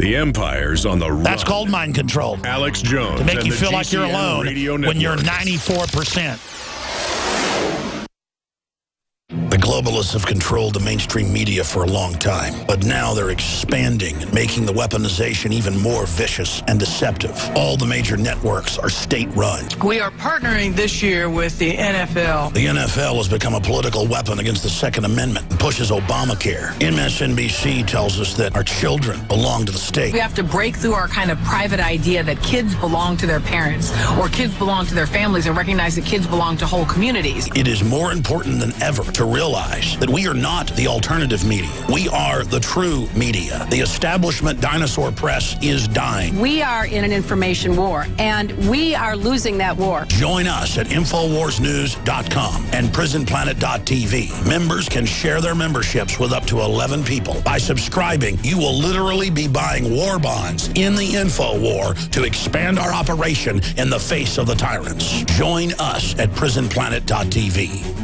The empire's on the run. That's called mind control. Alex Jones. To make you and feel the like you're GCN alone Radio when you're Network. 94%. The globalists have controlled the mainstream media for a long time, but now they're expanding and making the weaponization even more vicious and deceptive. All the major networks are state-run. We are partnering this year with the NFL. The NFL has become a political weapon against the Second Amendment and pushes Obamacare. MSNBC tells us that our children belong to the state. We have to break through our kind of private idea that kids belong to their parents or kids belong to their families and recognize that kids belong to whole communities. It is more important than ever to realize that we are not the alternative media. We are the true media. The establishment dinosaur press is dying. We are in an information war, and we are losing that war. Join us at InfoWarsNews.com and PrisonPlanet.tv. Members can share their memberships with up to 11 people. By subscribing, you will literally be buying war bonds in the info war to expand our operation in the face of the tyrants. Join us at PrisonPlanet.tv.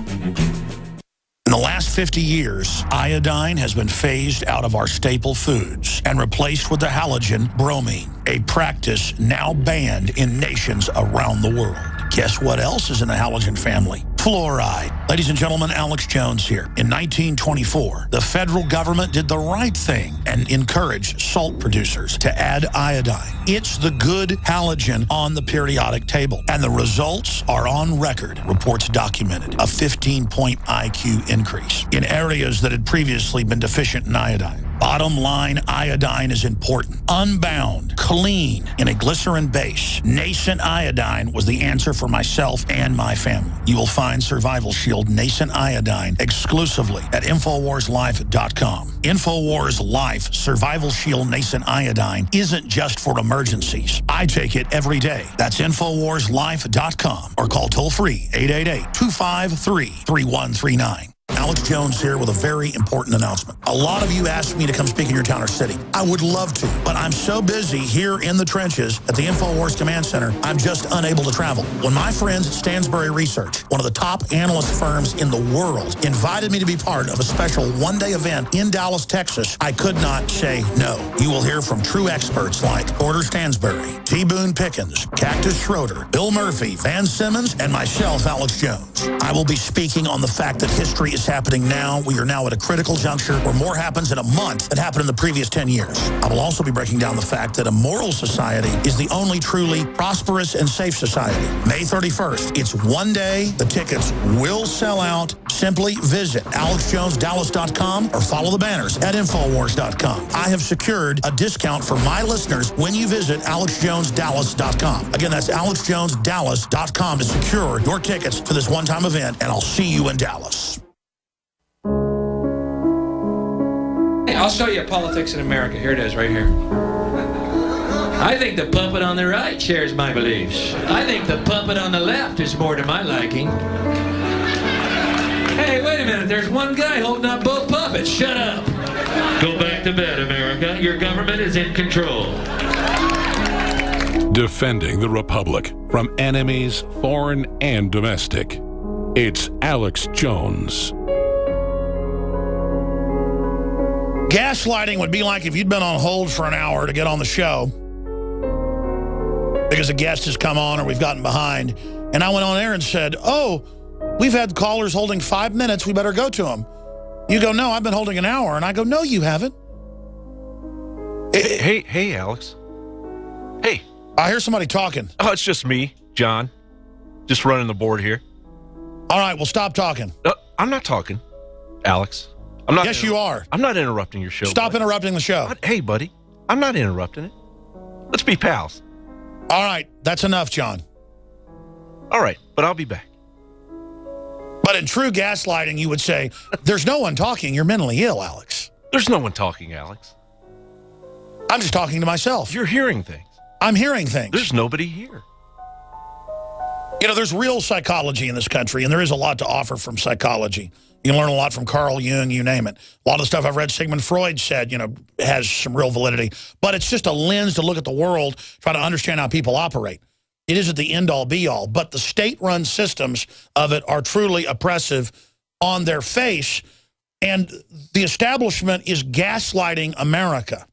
In the last 50 years, iodine has been phased out of our staple foods and replaced with the halogen bromine, a practice now banned in nations around the world. Guess what else is in the halogen family? Fluoride. Ladies and gentlemen, Alex Jones here. In 1924, the federal government did the right thing and encouraged salt producers to add iodine. It's the good halogen on the periodic table, and the results are on record. Reports documented a 15-point IQ increase in areas that had previously been deficient in iodine. Bottom line, iodine is important. Unbound, clean, in a glycerin base. Nascent iodine was the answer for myself and my family. You will find Survival Shield Nascent Iodine exclusively at InfoWarsLife.com. InfoWars Life Survival Shield Nascent Iodine isn't just for emergencies. I take it every day. That's InfoWarsLife.com or call toll-free 888-253-3139. Alex Jones here with a very important announcement. A lot of you asked me to come speak in your town or city. I would love to, but I'm so busy here in the trenches at the InfoWars Command Center, I'm just unable to travel. When my friends at Stansberry Research, one of the top analyst firms in the world, invited me to be part of a special one-day event in Dallas, Texas, I could not say no. You will hear from true experts like Porter Stansberry, T. Boone Pickens, Cactus Schroeder, Bill Murphy, Van Simmons, and myself, Alex Jones. I will be speaking on the fact that history is happening now. We are now at a critical juncture where more happens in a month than happened in the previous 10 years. I will also be breaking down the fact that a moral society is the only truly prosperous and safe society. May 31st, it's one day. The tickets will sell out. Simply visit AlexJonesDallas.com or follow the banners at Infowars.com. I have secured a discount for my listeners when you visit AlexJonesDallas.com. Again, that's AlexJonesDallas.com to secure your tickets for this one-time event, and I'll see you in Dallas. I'll show you politics in America. Here it is, right here. I think the puppet on the right shares my beliefs. I think the puppet on the left is more to my liking. Hey, wait a minute. There's one guy holding up both puppets. Shut up. Go back to bed, America. Your government is in control. Defending the Republic from enemies, foreign and domestic. It's Alex Jones. Gaslighting would be like if you'd been on hold for an hour to get on the show because a guest has come on or we've gotten behind, and I went on air and said, oh, we've had callers holding 5 minutes, we better go to them. You go, no, I've been holding an hour. And I go, no, you haven't. Hey, Alex. Hey. I hear somebody talking. Oh, it's just me, John. Just running the board here. All right, well, stop talking. I'm not talking, Alex. I'm not. Yes, you are. I'm not interrupting your show. Stop interrupting the show. Hey, buddy. I'm not interrupting it. Let's be pals. All right, that's enough, John. All right, but I'll be back. But in true gaslighting, you would say, there's no one talking. You're mentally ill, Alex. There's no one talking, Alex. I'm just talking to myself. You're hearing things. I'm hearing things. There's nobody here. You know, there's real psychology in this country, and there is a lot to offer from psychology. You can learn a lot from Carl Jung, you name it. A lot of the stuff I've read Sigmund Freud said, you know, has some real validity. But it's just a lens to look at the world, try to understand how people operate. It isn't the end-all, be-all. But the state-run systems of it are truly oppressive on their face. And the establishment is gaslighting America.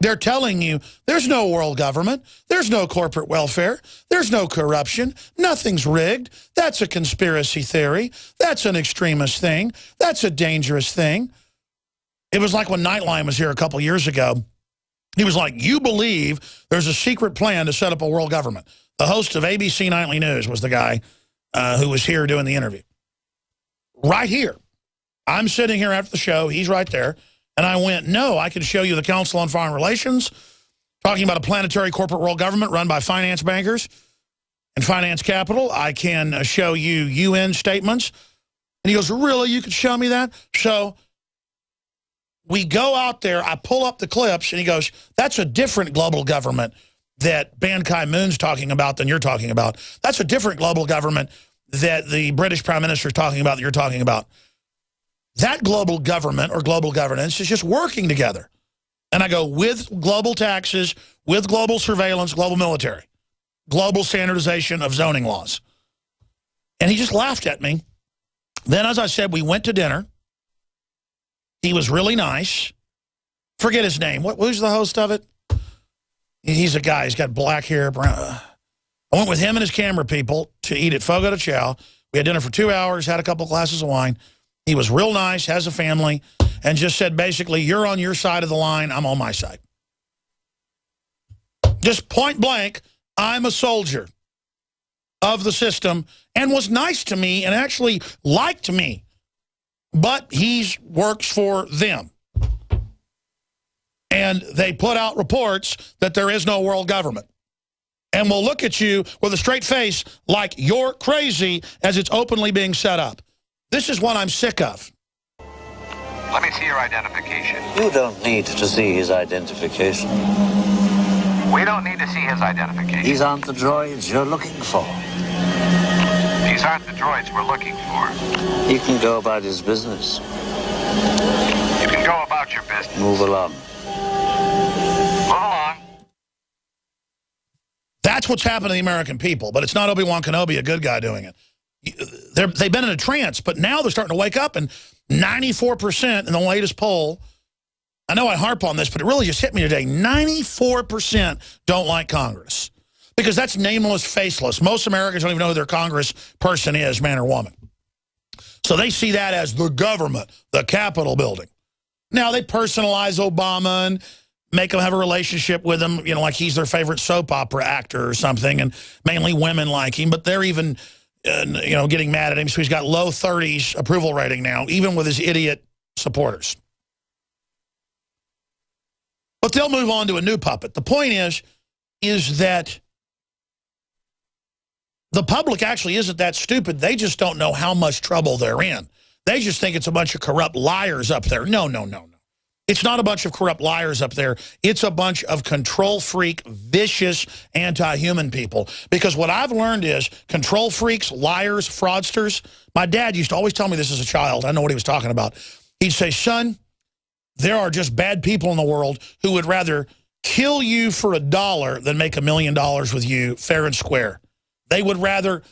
They're telling you there's no world government, there's no corporate welfare, there's no corruption, nothing's rigged, that's a conspiracy theory, that's an extremist thing, that's a dangerous thing. It was like when Nightline was here a couple years ago. He was like, you believe there's a secret plan to set up a world government. The host of ABC Nightly News was the guy who was here doing the interview. Right here. I'm sitting here after the show, he's right there. And I went, no, I can show you the Council on Foreign Relations, talking about a planetary corporate world government run by finance bankers and finance capital. I can show you UN statements. And he goes, really, you could show me that? So we go out there, I pull up the clips, and he goes, that's a different global government that Ban Ki-moon's talking about than you're talking about. That's a different global government that the British Prime Minister is talking about that you're talking about. That global government or global governance is just working together. And I go, with global taxes, with global surveillance, global military, global standardization of zoning laws. And he just laughed at me. Then, as I said, we went to dinner. He was really nice. Forget his name. Who's the host of it? He's a guy. He's got black hair. Brown. I went with him and his camera people to eat at Fogo de Chao. We had dinner for 2 hours, had a couple glasses of wine. He was real nice, has a family, and just said, basically, you're on your side of the line, I'm on my side. Just point blank, I'm a soldier of the system, and was nice to me and actually liked me. But he works for them. And they put out reports that there is no world government. And will look at you with a straight face like you're crazy as it's openly being set up. This is what I'm sick of. Let me see your identification. You don't need to see his identification. We don't need to see his identification. These aren't the droids you're looking for. These aren't the droids we're looking for. He can go about his business. You can go about your business. Move along. Move along. That's what's happened to the American people, but it's not Obi-Wan Kenobi, a good guy, doing it. They've been in a trance, but now they're starting to wake up, and 94% in the latest poll, I know I harp on this, but it really just hit me today, 94% don't like Congress. Because that's nameless, faceless. Most Americans don't even know who their Congress person is, man or woman. So they see that as the government, the Capitol building. Now, they personalize Obama and make them have a relationship with him, you know, like he's their favorite soap opera actor or something, and mainly women like him, but they're even, you know, getting mad at him, so he's got low 30s approval rating now, even with his idiot supporters. But they'll move on to a new puppet. The point is that the public actually isn't that stupid. They just don't know how much trouble they're in. They just think it's a bunch of corrupt liars up there. No, no, no, no. It's not a bunch of corrupt liars up there. It's a bunch of control freak, vicious, anti-human people. Because what I've learned is control freaks, liars, fraudsters. My dad used to always tell me this as a child. I know what he was talking about. He'd say, son, there are just bad people in the world who would rather kill you for $1 than make $1 million with you fair and square. They would rather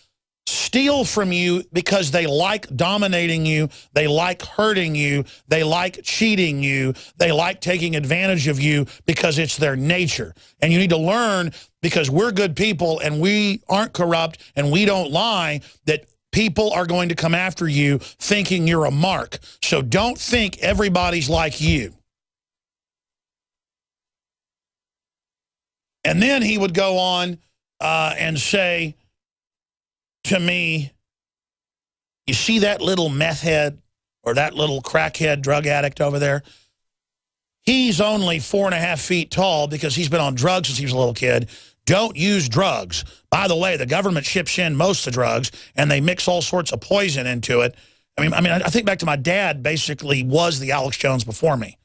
steal from you because they like dominating you, they like hurting you, they like cheating you, they like taking advantage of you because it's their nature. And you need to learn, because we're good people and we aren't corrupt and we don't lie, that people are going to come after you thinking you're a mark. So don't think everybody's like you. And then he would go on and say to me, you see that little meth head or that little crackhead drug addict over there? He's only 4.5 feet tall because he's been on drugs since he was a little kid. Don't use drugs. By the way, the government ships in most of the drugs, and they mix all sorts of poison into it. I mean, I think back to my dad basically was the Alex Jones before me.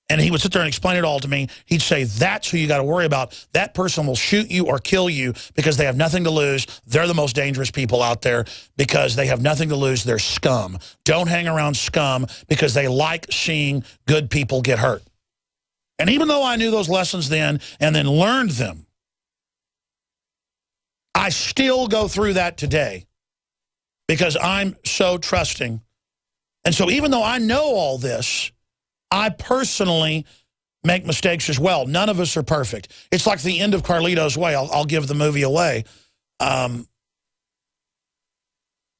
And he would sit there and explain it all to me. He'd say, that's who you got to worry about. That person will shoot you or kill you because they have nothing to lose. They're the most dangerous people out there because they have nothing to lose. They're scum. Don't hang around scum because they like seeing good people get hurt. And even though I knew those lessons then and then learned them, I still go through that today because I'm so trusting. And so even though I know all this, I personally make mistakes as well. None of us are perfect. It's like the end of Carlito's Way. I'll give the movie away.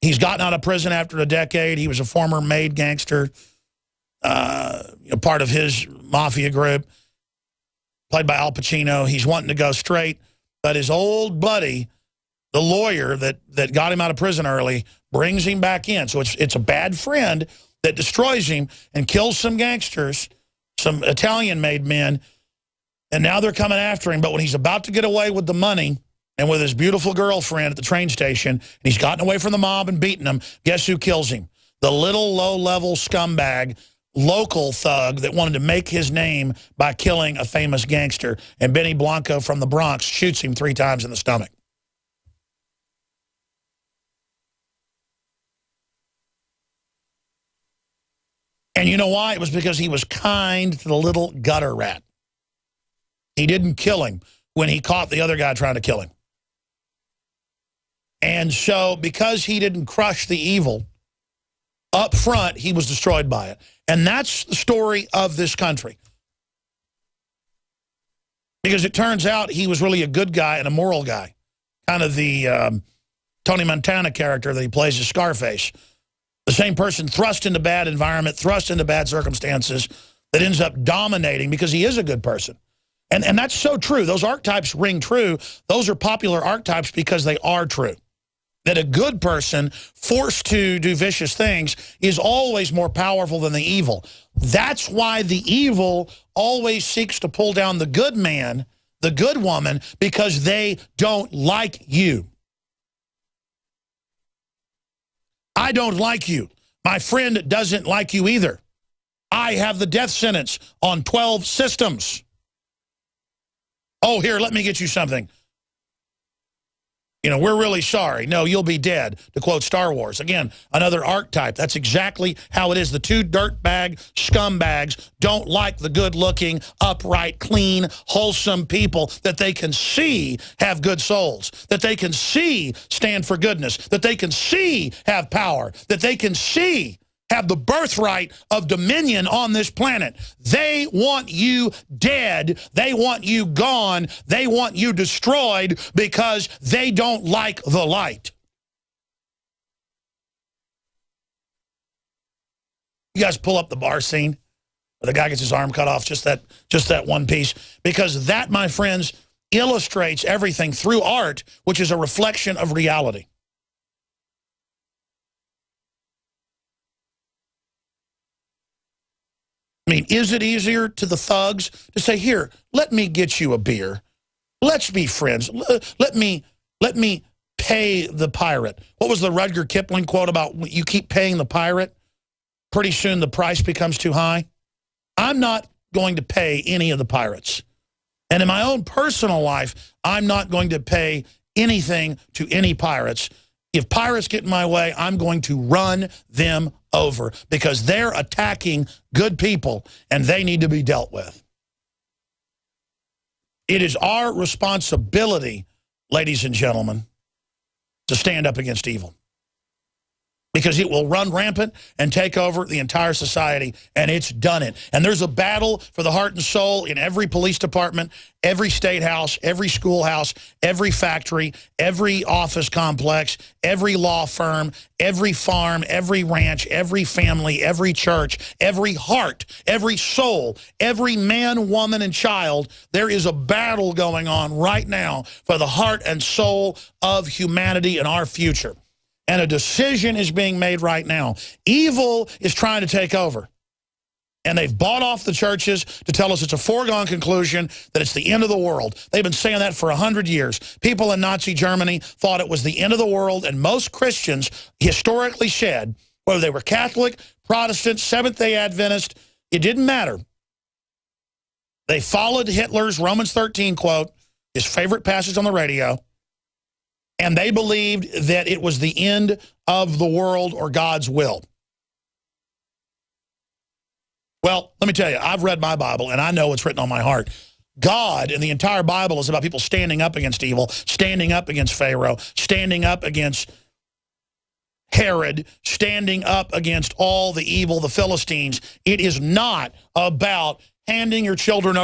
He's gotten out of prison after a decade. He was a former made gangster, part of his mafia group, played by Al Pacino. He's wanting to go straight, but his old buddy, the lawyer that got him out of prison early, brings him back in. So it's a bad friend that destroys him and kills some gangsters, some Italian-made men, and now they're coming after him. But when he's about to get away with the money and with his beautiful girlfriend at the train station, and he's gotten away from the mob and beaten them, guess who kills him? The little low-level scumbag, local thug that wanted to make his name by killing a famous gangster. And Benny Blanco from the Bronx shoots him 3 times in the stomach. And you know why? It was because he was kind to the little gutter rat. He didn't kill him when he caught the other guy trying to kill him. And so because he didn't crush the evil up front, he was destroyed by it. And that's the story of this country. Because it turns out he was really a good guy and a moral guy. Kind of the Tony Montana character that he plays as Scarface. The same person thrust into bad environment, thrust into bad circumstances that ends up dominating because he is a good person. And that's so true. Those archetypes ring true. Those are popular archetypes because they are true. That a good person forced to do vicious things is always more powerful than the evil. That's why the evil always seeks to pull down the good man, the good woman, because they don't like you. I don't like you. My friend doesn't like you either. I have the death sentence on 12 systems. Oh, here, let me get you something. We're really sorry. No, you'll be dead, to quote Star Wars. Again, another archetype. That's exactly how it is. The 2 dirtbag scumbags don't like the good-looking, upright, clean, wholesome people that they can see have good souls, that they can see stand for goodness, that they can see have power, that they can see have the birthright of dominion on this planet. They want you dead. They want you gone. They want you destroyed because they don't like the light. You guys pull up the bar scene where the guy gets his arm cut off, just that one piece, because that, my friends, illustrates everything through art, which is a reflection of reality. I mean, is it easier to the thugs to say, here, let me get you a beer. Let's be friends. Let me pay the pirate. What was the Rudyard Kipling quote about you keep paying the pirate? Pretty soon the price becomes too high. I'm not going to pay any of the pirates. And in my own personal life, I'm not going to pay anything to any pirates. If pirates get in my way, I'm going to run them over because they're attacking good people and they need to be dealt with. It is our responsibility, ladies and gentlemen, to stand up against evil. Because it will run rampant and take over the entire society, and it's done it. And there's a battle for the heart and soul in every police department, every state house, every schoolhouse, every factory, every office complex, every law firm, every farm, every ranch, every family, every church, every heart, every soul, every man, woman, and child. There is a battle going on right now for the heart and soul of humanity and our future. And a decision is being made right now. Evil is trying to take over. And they've bought off the churches to tell us it's a foregone conclusion that it's the end of the world. They've been saying that for 100 years. People in Nazi Germany thought it was the end of the world, and most Christians historically said, whether they were Catholic, Protestant, Seventh-day Adventist, it didn't matter. They followed Hitler's Romans 13 quote, his favorite passage on the radio, and they believed that it was the end of the world or God's will. Well, let me tell you, I've read my Bible, and I know what's written on my heart. God and the entire Bible is about people standing up against evil, standing up against Pharaoh, standing up against Herod, standing up against all the evil, the Philistines. It is not about handing your children over